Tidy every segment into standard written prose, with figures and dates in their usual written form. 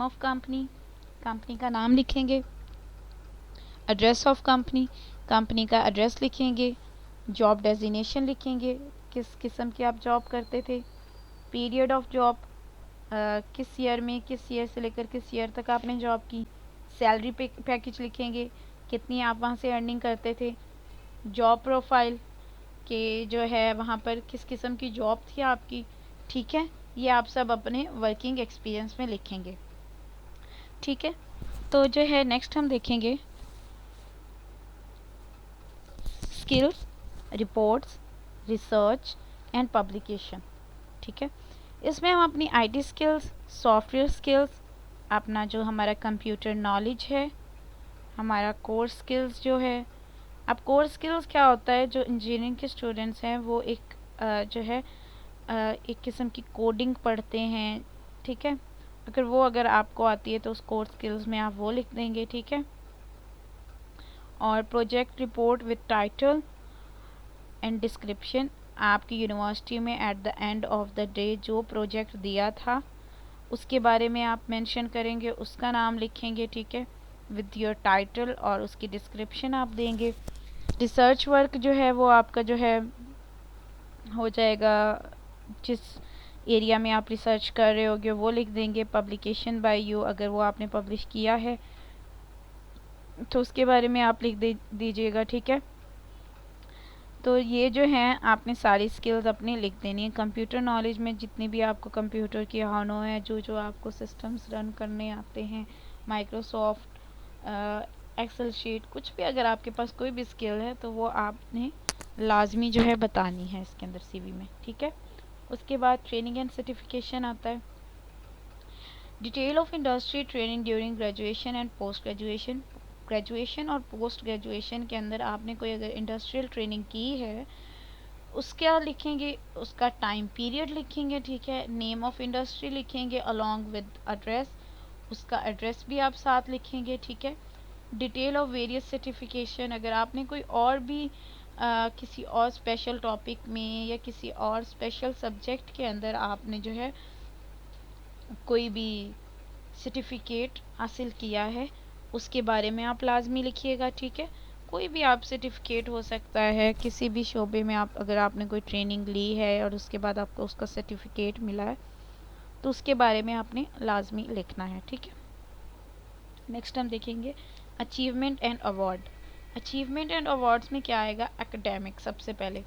Of company, company का नाम लिखेंगे। एड्रेस ऑफ कंपनी, कंपनी का एड्रेस लिखेंगे। जॉब डेजिग्नेशन लिखेंगे, किस किस्म की आप जॉब करते थे। पीरियड ऑफ जॉब, किस ईयर में, किस ईयर से लेकर किस ईयर तक आपने जॉब की। सैलरी पैकेज लिखेंगे, कितनी आप वहाँ से अर्निंग करते थे। जॉब प्रोफाइल के जो है वहाँ पर किस किस्म की जॉब थी आपकी, ठीक है। ये आप सब अपने वर्किंग एक्सपीरियंस में लिखेंगे, ठीक है। तो जो है नेक्स्ट हम देखेंगे skills, reports, research and publication, ठीक है। इसमें हम अपनी आईटी स्किल्स, सॉफ्टवेयर स्किल्स, अपना जो हमारा कंप्यूटर नॉलेज है, हमारा कोर स्किल्स जो है। अब कोर स्किल्स क्या होता है, जो इंजीनियरिंग के स्टूडेंट्स हैं वो एक जो है एक किस्म की कोडिंग पढ़ते हैं, ठीक है। अगर आपको आती है तो उस कोर स्किल्स में आप वो लिख देंगे, ठीक है। और project report with title and description, आपकी यूनिवर्सिटी में at the end of the day जो प्रोजेक्ट दिया था उसके बारे में आप मेंशन करेंगे, उसका नाम लिखेंगे, ठीक है, विद योर टाइटल, और उसकी डिस्क्रिप्शन आप देंगे। रिसर्च वर्क जो है वो आपका जो है हो जाएगा, जिस एरिया में आप रिसर्च कर रहे होगे वो लिख देंगे। पब्लिकेशन बाय यू, अगर वो आपने पब्लिश किया है तो उसके बारे में आप लिख दीजिएगा, ठीक है। तो ये जो हैं आपने सारी स्किल्स अपनी लिख देनी है। कंप्यूटर नॉलेज में जितनी भी आपको कंप्यूटर की हानो है, जो जो आपको सिस्टम्स रन करने आते हैं, माइक्रोसॉफ्ट, एक्सेल शीट, कुछ भी अगर आपके पास कोई भी स्किल है तो वो आपने लाजमी जो है बतानी है इसके अंदर सीवी में, ठीक है। उसके बाद ट्रेनिंग एंड सर्टिफिकेशन आता है। Detail of industry training during graduation and post graduation, graduation और पोस्ट ग्रेजुएशन के अंदर आपने कोई अगर इंडस्ट्रियल ट्रेनिंग की है उसका लिखेंगे, उसका टाइम पीरियड लिखेंगे, ठीक है। नेम ऑफ इंडस्ट्री लिखेंगे अलॉन्ग विद एड्रेस, उसका एड्रेस भी आप साथ लिखेंगे, ठीक है। डिटेल ऑफ वेरियस सर्टिफिकेशन, अगर आपने कोई और भी किसी और स्पेशल टॉपिक में या किसी और स्पेशल सब्जेक्ट के अंदर आपने जो है कोई भी सर्टिफिकेट हासिल किया है उसके बारे में आप लाजमी लिखिएगा, ठीक है। कोई भी आप सर्टिफिकेट हो सकता है किसी भी शोबे में, आप अगर आपने कोई ट्रेनिंग ली है और उसके बाद आपको उसका सर्टिफिकेट मिला है तो उसके बारे में आपने लाजमी लिखना है, ठीक है। नेक्स्ट हम देखेंगे achievement and award. Achievement and awards में क्या आएगा, एकेडमिक। सबसे पहले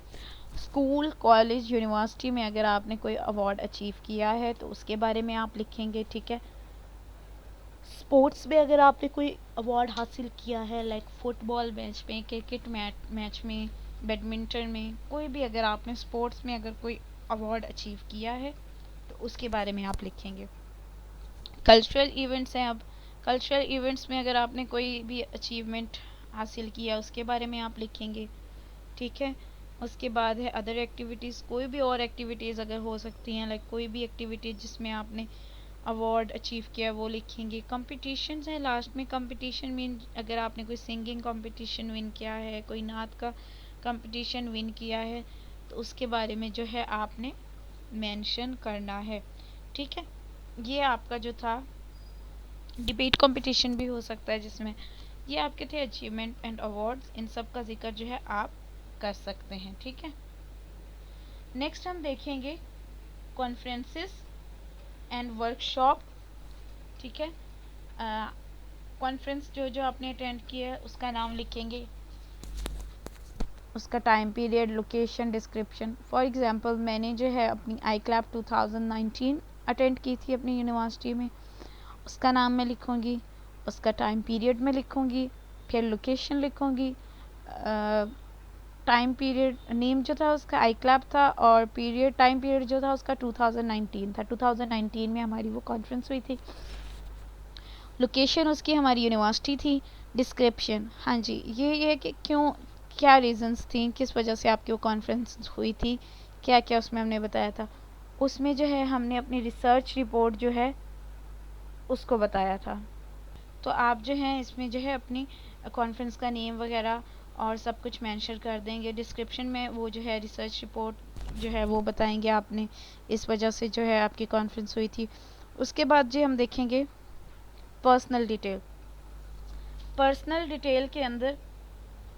स्कूल, कॉलेज, यूनिवर्सिटी में अगर आपने कोई अवार्ड अचीव किया है तो उसके बारे में आप लिखेंगे, ठीक है। स्पोर्ट्स में अगर आपने कोई अवार्ड हासिल किया है, लाइक फुटबॉल मैच में, क्रिकेट मैच में, बैडमिंटन में, कोई भी अगर आपने स्पोर्ट्स में अगर कोई अवार्ड अचीव किया है तो उसके बारे में आप लिखेंगे। कल्चरल इवेंट्स हैं, अब कल्चरल इवेंट्स में अगर आपने कोई भी अचीवमेंट हासिल किया उसके बारे में आप लिखेंगे, ठीक है। उसके बाद है अदर एक्टिविटीज़, कोई भी और एक्टिविटीज़ अगर हो सकती हैं, लाइक कोई भी एक्टिविटीज़ जिसमें आपने अवार्ड अचीव किया वो लिखेंगे। कंपटीशंस है लास्ट में, कंपटीशन मीन अगर आपने कोई सिंगिंग कंपटीशन विन किया है, कोई नात का कंपटीशन विन किया है तो उसके बारे में जो है आपने मेंशन करना है, ठीक है। ये आपका जो था डिबेट कंपटीशन भी हो सकता है जिसमें, ये आपके थे अचीवमेंट एंड अवार्ड्स, इन सब का जिक्र जो है आप कर सकते हैं, ठीक है। नेक्स्ट हम देखेंगे कॉन्फ्रेंसेस एंड वर्कशॉप, ठीक है। कॉन्फ्रेंस जो जो आपने अटेंड किया है उसका नाम लिखेंगे, उसका time period, location, description. For example मैंने जो है अपनी आई क्लैप 2019 अटेंड की थी अपनी यूनिवर्सिटी में, उसका नाम मैं लिखूँगी, उसका टाइम पीरियड में लिखूँगी, फिर लोकेशन लिखूँगी, टाइम पीरियड नेम जो था उसका आई क्लैप था, और पीरियड टाइम पीरियड जो था उसका 2019 था, 2019 में हमारी वो कॉन्फ्रेंस हुई थी। लोकेशन उसकी हमारी यूनिवर्सिटी थी। डिस्क्रिप्शन, हाँ जी, ये है कि क्यों, क्या रीज़न्स थी, किस वजह से आपकी वो कॉन्फ्रेंस हुई थी, क्या क्या उसमें हमने बताया था। उसमें जो है हमने अपनी रिसर्च रिपोर्ट जो है उसको बताया था। तो आप जो है इसमें जो है अपनी कॉन्फ्रेंस का नेम वगैरह और सब कुछ मेंशन कर देंगे। डिस्क्रिप्शन में वो जो है रिसर्च रिपोर्ट जो है वो बताएंगे आपने, इस वजह से जो है आपकी कॉन्फ्रेंस हुई थी। उसके बाद जो हम देखेंगे पर्सनल डिटेल। पर्सनल डिटेल के अंदर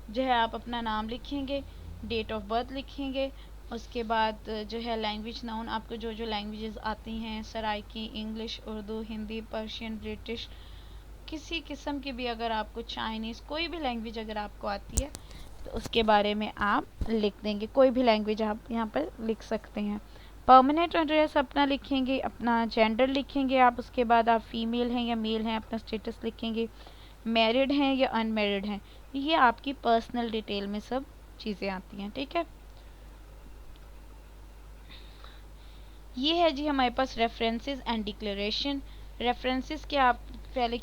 जो है आप अपना नाम लिखेंगे, डेट ऑफ बर्थ लिखेंगे, उसके बाद जो है लैंग्वेज नाउन, आपको जो जो लैंग्वेजेस आती हैं, Saraiki, English, Urdu, Hindi, Persian, British, किसी किस्म की भी, अगर आपको चाइनीज़, कोई भी लैंग्वेज अगर आपको आती है तो उसके बारे में आप लिख देंगे। कोई भी लैंग्वेज आप यहाँ पर लिख सकते हैं। परमानेंट एड्रेस अपना लिखेंगे, अपना जेंडर लिखेंगे आप, उसके बाद आप फीमेल हैं या मेल हैं, अपना स्टेटस लिखेंगे, मैरिड हैं या अनमैरिड हैं। ये आपकी पर्सनल डिटेल में सब चीज़ें आती हैं, ठीक है। ये है जी हमारे पास रेफरेंसेस एंड डिक्लेरेशन। रेफरेंसेस के आप पहले